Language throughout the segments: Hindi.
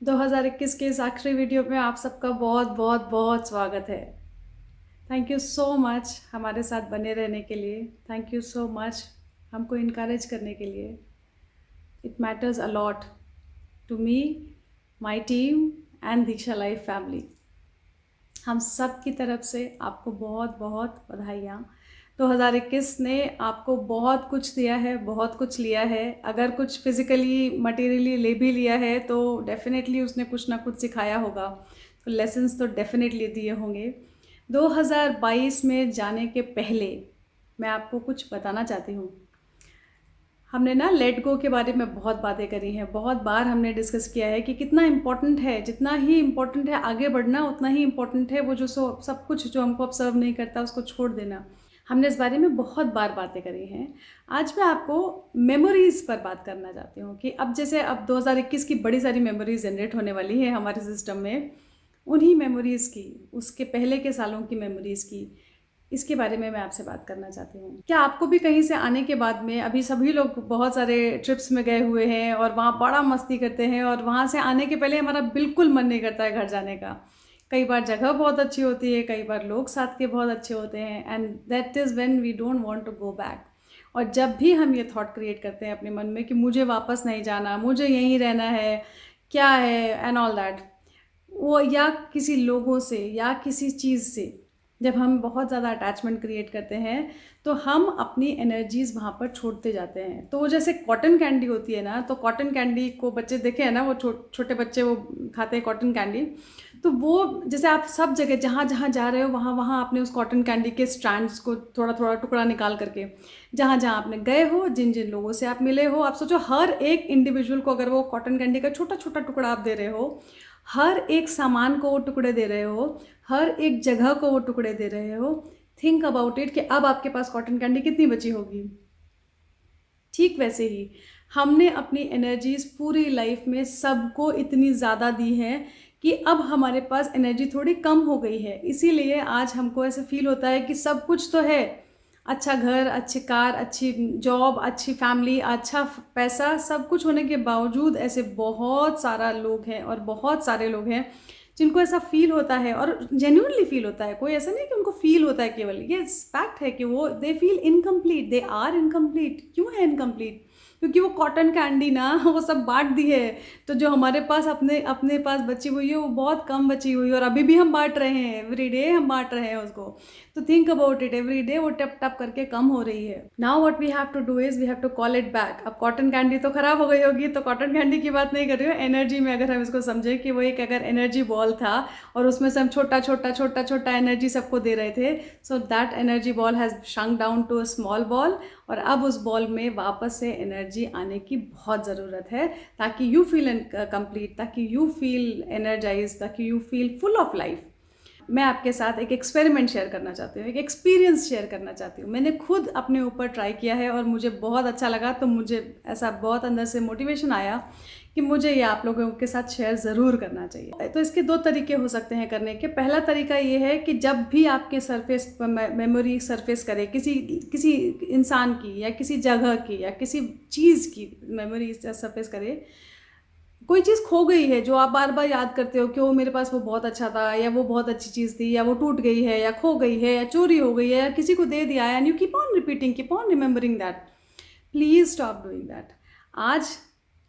2021 के इस आखिरी वीडियो में आप सबका बहुत बहुत बहुत स्वागत है। थैंक यू सो मच हमारे साथ बने रहने के लिए। थैंक यू सो मच हमको इनकरेज करने के लिए। It matters a lot to me, my team and Diksha life family. हम सब की तरफ से आपको बहुत बहुत बधाइयाँ। 2021 ने आपको बहुत कुछ दिया है, बहुत कुछ लिया है। अगर कुछ फिज़िकली मटेरियली ले भी लिया है तो डेफिनेटली उसने कुछ ना कुछ सिखाया होगा, तो लेसन्स तो डेफिनेटली दिए होंगे। 2022 में जाने के पहले मैं आपको कुछ बताना चाहती हूँ। हमने ना लेट गो के बारे में बहुत बातें करी हैं, बहुत बार हमने डिस्कस किया है कि कितना इम्पोर्टेंट है, जितना ही इम्पोर्टेंट है आगे बढ़ना, उतना ही इम्पोर्टेंट है वो जो सब कुछ जो हमको अब सर्व नहीं करता उसको छोड़ देना। हमने इस बारे में बहुत बार बातें करी हैं। आज मैं आपको मेमोरीज़ पर बात करना चाहती हूँ कि अब जैसे अब 2021 की बड़ी सारी मेमोरीज जनरेट होने वाली है हमारे सिस्टम में। उन्हीं मेमोरीज़ की, उसके पहले के सालों की मेमोरीज़ की, इसके बारे में मैं आपसे बात करना चाहती हूँ। क्या आपको भी कहीं से आने के बाद में, अभी सभी लोग बहुत सारे ट्रिप्स में गए हुए हैं और वहाँ बड़ा मस्ती करते हैं और वहाँ से आने के पहले हमारा बिल्कुल मन नहीं करता है घर जाने का। कई बार जगह बहुत अच्छी होती है, कई बार लोग साथ के बहुत अच्छे होते हैं, and that is when we don't want to go back. और जब भी हम ये थॉट क्रिएट करते हैं अपने मन में कि मुझे वापस नहीं जाना, मुझे यहीं रहना है, क्या है एंड ऑल दैट, वो या किसी लोगों से या किसी चीज़ से जब हम बहुत ज़्यादा अटैचमेंट क्रिएट करते हैं तो हम अपनी एनर्जीज़ वहाँ पर छोड़ते जाते हैं। तो वो जैसे कॉटन कैंडी होती है ना, तो कॉटन कैंडी को बच्चे देखे हैं ना, वो छोटे बच्चे वो खाते हैं कॉटन कैंडी। तो वो जैसे आप सब जगह जहाँ जहाँ जा रहे हो वहाँ वहाँ आपने उस कॉटन कैंडी के स्ट्रैंड्स को थोड़ा थोड़ा टुकड़ा निकाल करके जहाँ जहाँ आपने गए हो, जिन जिन लोगों से आप मिले हो, आप सोचो हर एक इंडिविजुअल को अगर वो कॉटन कैंडी का छोटा छोटा टुकड़ा आप दे रहे हो, हर एक सामान को वो टुकड़े दे रहे हो, हर एक जगह को वो टुकड़े दे रहे हो। थिंक अबाउट इट कि अब आपके पास कॉटन कैंडी कितनी बची होगी। ठीक वैसे ही हमने अपनी एनर्जीज पूरी लाइफ में सबको इतनी ज़्यादा दी हैं कि अब हमारे पास एनर्जी थोड़ी कम हो गई है। इसीलिए आज हमको ऐसे फील होता है कि सब कुछ तो है, अच्छा घर, अच्छी कार, अच्छी जॉब, अच्छी फैमिली, अच्छा पैसा, सब कुछ होने के बावजूद ऐसे बहुत सारा लोग हैं और बहुत सारे लोग हैं जिनको ऐसा फील होता है, और जेन्युइनली फील होता है। कोई ऐसा नहीं कि उनको फील होता है केवल, ये फैक्ट है कि वो they feel incomplete, they are incomplete. क्यों है इनकम्प्लीट? क्योंकि वो कॉटन कैंडी ना वो सब बांट दी है। तो जो हमारे पास अपने अपने पास बची हुई है वो बहुत कम बची हुई है, और अभी भी हम बांट रहे हैं, एवरी डे हम बांट रहे हैं उसको। तो think about it, every day वो टप टप करके कम हो रही है। Now what we have to do is we have to call it back. अब कॉटन कैंडी तो खराब हो गई होगी, तो कॉटन कैंडी की बात नहीं कर रही हूँ, एनर्जी में अगर हम इसको समझें कि वो एक अगर एनर्जी बॉल था और उसमें से हम छोटा छोटा छोटा छोटा एनर्जी सबको दे रहे थे, so that energy ball has shrunk down to a small ball. और अब उस बॉल में वापस से एनर्जी आने की बहुत ज़रूरत है, ताकि यू फील कंप्लीट, ताकि यू फील एनर्जाइज, ताकि you feel full of life. मैं आपके साथ एक एक्सपेरिमेंट शेयर करना चाहती हूँ, एक एक्सपीरियंस शेयर करना चाहती हूँ। मैंने खुद अपने ऊपर ट्राई किया है और मुझे बहुत अच्छा लगा, तो मुझे ऐसा बहुत अंदर से मोटिवेशन आया कि मुझे ये आप लोगों के साथ शेयर ज़रूर करना चाहिए। तो इसके दो तरीके हो सकते हैं करने के। पहला तरीका ये है कि जब भी आपके सरफेस मेमोरी सरफेस करे, किसी किसी इंसान की या किसी जगह की या किसी चीज़ की मेमोरी सरफेस करे, कोई चीज़ खो गई है जो आप बार बार याद करते हो कि वो मेरे पास वो बहुत अच्छा था, या वो बहुत अच्छी चीज़ थी, या वो टूट गई है, या खो गई है, या चोरी हो गई है, या किसी को दे दिया है, and you keep on repeating, keep on remembering that. Please stop doing that. आज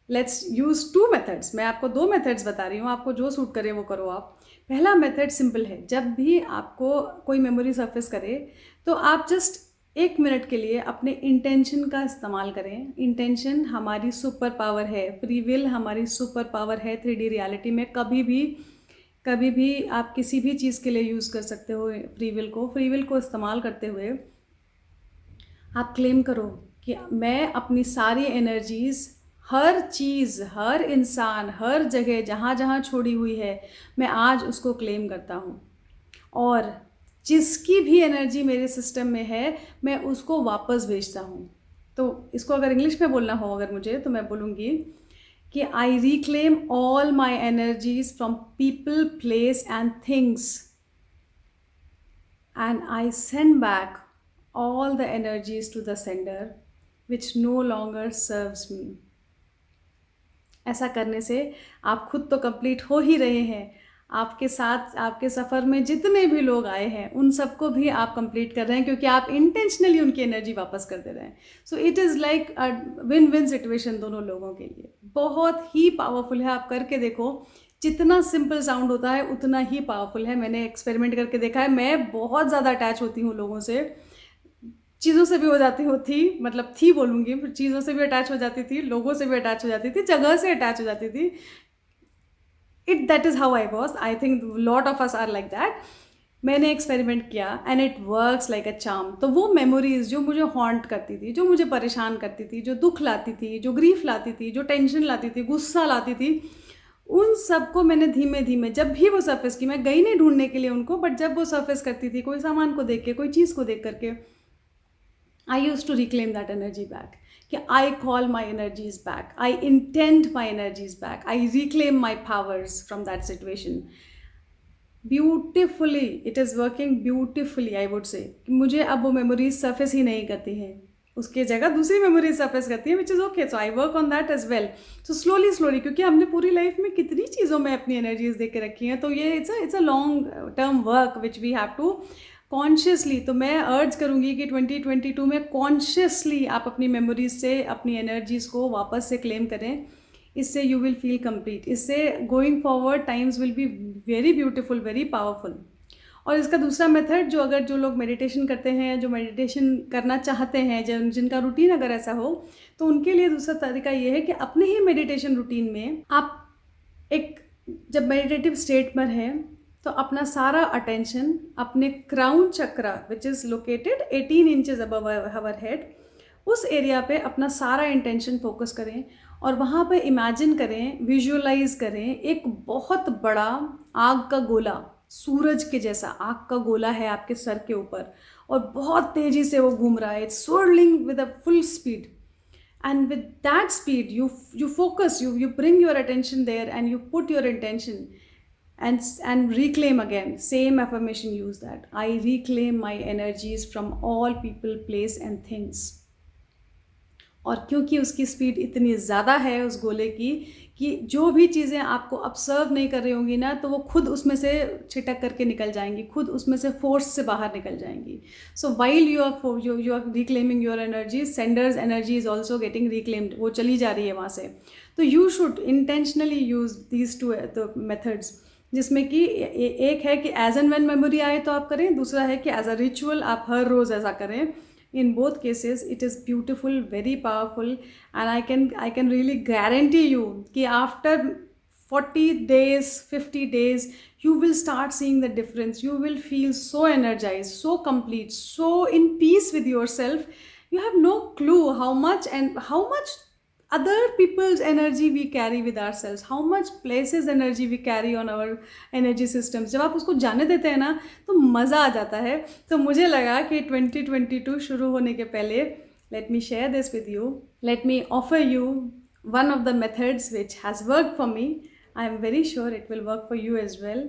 लेट्स यूज़ टू मेथड्स। मैं आपको दो मेथड्स बता रही हूँ, आपको जो सूट करे वो करो आप। पहला मेथड सिंपल है, जब भी आपको कोई मेमोरी सरफेस करे तो आप जस्ट 1 मिनट के लिए अपने इंटेंशन का इस्तेमाल करें। इंटेंशन हमारी सुपर पावर है, फ्री विल हमारी सुपर पावर है 3D रियलिटी में। कभी भी आप किसी भी चीज़ के लिए यूज़ कर सकते हो फ्री विल को। फ्री विल को इस्तेमाल करते हुए आप क्लेम करो कि मैं अपनी सारी एनर्जीज़, हर चीज़, हर इंसान, हर जगह जहाँ जहाँ छोड़ी हुई है, मैं आज उसको क्लेम करता हूँ। और जिसकी भी एनर्जी मेरे सिस्टम में है, मैं उसको वापस भेजता हूँ। तो इसको अगर इंग्लिश में बोलना हो अगर मुझे, तो मैं बोलूँगी कि I reclaim all my energies from people, place and things, and I send back all the energies to the sender which no longer serves me. ऐसा करने से आप खुद तो कंप्लीट हो ही रहे हैं, आपके साथ आपके सफ़र में जितने भी लोग आए हैं उन सबको भी आप कंप्लीट कर रहे हैं, क्योंकि आप इंटेंशनली उनकी एनर्जी वापस कर दे रहे हैं. So it is like a win win situation दोनों लोगों के लिए. बहुत ही पावरफुल है, आप करके देखो. जितना सिंपल साउंड होता है उतना ही पावरफुल है. मैंने एक्सपेरिमेंट करके देखा है. मैं बहुत ज़्यादा अटैच होती हूँ लोगों से, चीज़ों से भी हो जाती थी, मतलब थी बोलूँगी, फिर चीज़ों से भी अटैच हो जाती थी, लोगों से भी अटैच हो जाती थी, जगह से अटैच हो जाती थी. that is how I was. I think lot of us are like that. मैंने एक्सपेरिमेंट किया and it works like a charm. तो वो मेमोरीज जो मुझे हॉन्ट करती थी, जो मुझे परेशान करती थी, जो दुख लाती थी, जो ग्रीफ लाती थी, जो टेंशन लाती थी, गुस्सा लाती थी, उन सबको मैंने धीमे धीमे, जब भी वो सरफेस की, मैं गई नहीं ढूंढने के लिए उनको, बट जब वो सरफेस करती थी, कोई सामान को देख के, कोई चीज़ को देख करके, I use to reclaim that energy back. कि I call my energies back, I intend my energies back, I reclaim my powers from that situation. Beautifully it is working beautifully, I would say. मुझे अब वो मेमोरीज सरफेस ही नहीं करती हैं, उसके जगह दूसरी मेमोरीज सरफेस करती हैं, which is okay. So I work on that as well. So slowly slowly, क्योंकि हमने पूरी लाइफ में कितनी चीज़ों में अपनी एनर्जीज दे के रखी हैं, तो ये it's a long term work which we have to consciously. तो मैं अर्ज करूँगी कि 2022 में कॉन्शियसली आप अपनी मेमोरीज से अपनी एनर्जीज़ को वापस से क्लेम करें. इससे यू विल फील कंप्लीट. इससे going forward times will be very beautiful, very powerful. और इसका दूसरा मेथड, जो लोग मेडिटेशन करते हैं, जो मेडिटेशन करना चाहते हैं, जिनका रूटीन अगर ऐसा हो, तो उनके लिए दूसरा तरीका ये है कि अपने ही मेडिटेशन रूटीन में आप जब मेडिटेटिव स्टेट में हैं, तो अपना सारा अटेंशन अपने crown chakra which is located 18 inches above our head, उस एरिया पे अपना सारा इंटेंशन फोकस करें. और वहाँ पे इमेजिन करें, विजुअलाइज करें, एक बहुत बड़ा आग का गोला, सूरज के जैसा आग का गोला है आपके सर के ऊपर, और बहुत तेज़ी से वो घूम रहा है. It's swirling with a full speed. And with that speed, you focus, you bring your attention there, and you put your intention and reclaim again. Same affirmation, use that. I reclaim my energies from all people, place and things. और क्योंकि उसकी स्पीड इतनी ज़्यादा है उस गोले की, कि जो भी चीज़ें आपको ऑब्जर्व नहीं कर रही होंगी ना, तो वो खुद उसमें से छिटक करके निकल जाएंगी, खुद उसमें से फोर्स से बाहर निकल जाएंगी. So while you are reclaiming your energy, sender's energy is also getting reclaimed, वो चली जा रही है वहाँ से. तो you should intentionally use these two methods, जिसमें कि एक है कि एज एंड व्हेन मेमोरी आए तो आप करें, दूसरा है कि एज अ रिचुअल आप हर रोज़ ऐसा करें. In both cases it is beautiful, very powerful, and I can really guarantee you कि after 40 days, 50 days, you will start seeing the difference. You will feel so energized, so complete, so in peace with yourself. You have no clue how much other people's energy we carry with ourselves, how much places energy we carry on our energy systems. जब आप उसको जाने देते हैं ना, तो मज़ा आ जाता है. तो मुझे लगा कि 2022 शुरू होने के पहले, let me share this with you. Let me offer you one of the methods which has worked for me. I am very sure it will work for you as well.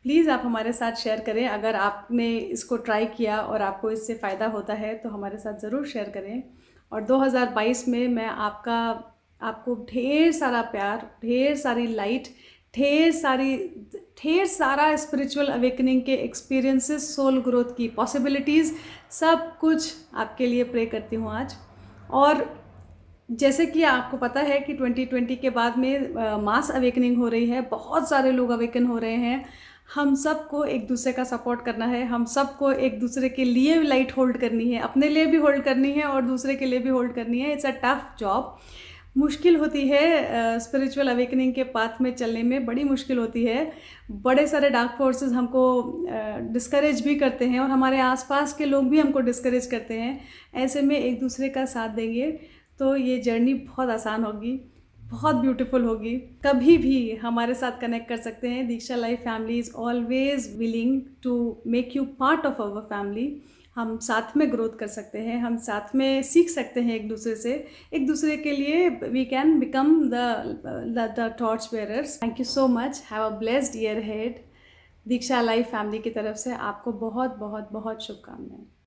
Please आप हमारे साथ शेयर करें. अगर आपने इसको ट्राई किया और आपको इससे फ़ायदा होता है तो हमारे साथ ज़रूर शेयर करें. और 2022 में मैं आपको ढेर सारा प्यार, ढेर सारी लाइट, ढेर सारा स्पिरिचुअल अवेकनिंग के एक्सपीरियंसेस, सोल ग्रोथ की पॉसिबिलिटीज़, सब कुछ आपके लिए प्रे करती हूँ आज. और जैसे कि आपको पता है कि 2020 के बाद में मास अवेकनिंग हो रही है, बहुत सारे लोग अवेकन हो रहे हैं. हम सबको एक दूसरे का सपोर्ट करना है, हम सबको एक दूसरे के लिए लाइट होल्ड करनी है, अपने लिए भी होल्ड करनी है और दूसरे के लिए भी होल्ड करनी है. It's a tough job. मुश्किल होती है स्पिरिचुअल अवेकनिंग के पाथ में चलने में, बड़ी मुश्किल होती है. बड़े सारे डार्क फोर्सेस हमको डिस्करेज भी करते हैं और हमारे आसपास के लोग भी हमको डिस्करेज करते हैं. ऐसे में एक दूसरे का साथ देंगे तो ये जर्नी बहुत आसान होगी, बहुत ब्यूटीफुल होगी. कभी भी हमारे साथ कनेक्ट कर सकते हैं. Diksha life family is always willing to make you part of our family. हम साथ में ग्रोथ कर सकते हैं, हम साथ में सीख सकते हैं एक दूसरे से. एक दूसरे के लिए we can become the torch bearers. Thank you so much. Have a blessed year ahead. Diksha life family की तरफ से आपको बहुत बहुत बहुत शुभकामनाएं.